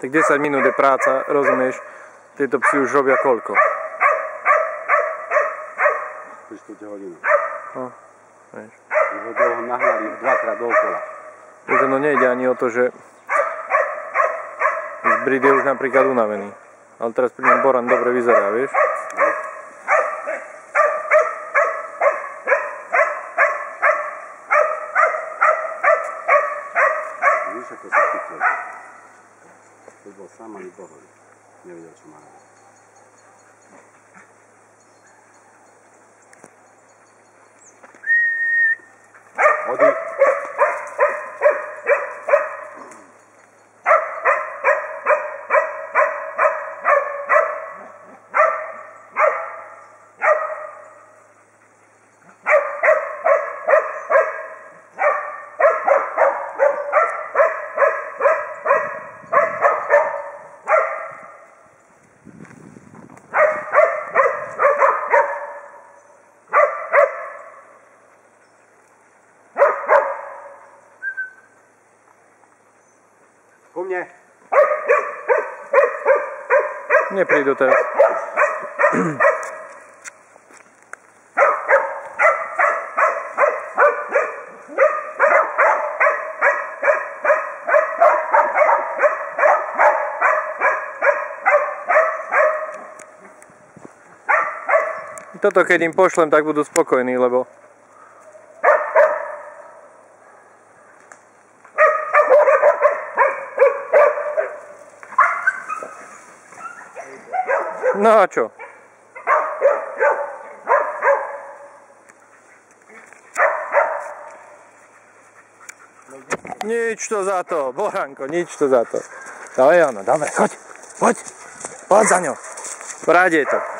Tak 10 minút je práca, rozumieš? Tieto psi už robia koľko? 3 hodiny. No, vieš. Už ho dlho nahnali dvakrát dookola. Už ono nejde ani o to, že Brit je už napríklad unavený. Ale teraz pri ňom Boran dobre vyzerá, vieš? Víš, ako sa chytil. To bol sám ani bohol. Nevedel, čo má robiť. Vody. Ku mne. Neprídu teraz. Toto keď im pošlem, tak budú spokojní, lebo no a čo? Nič to za to, Boranko, nič to za to. To je ono, dobre, choď, poď za ňou. Rád je to.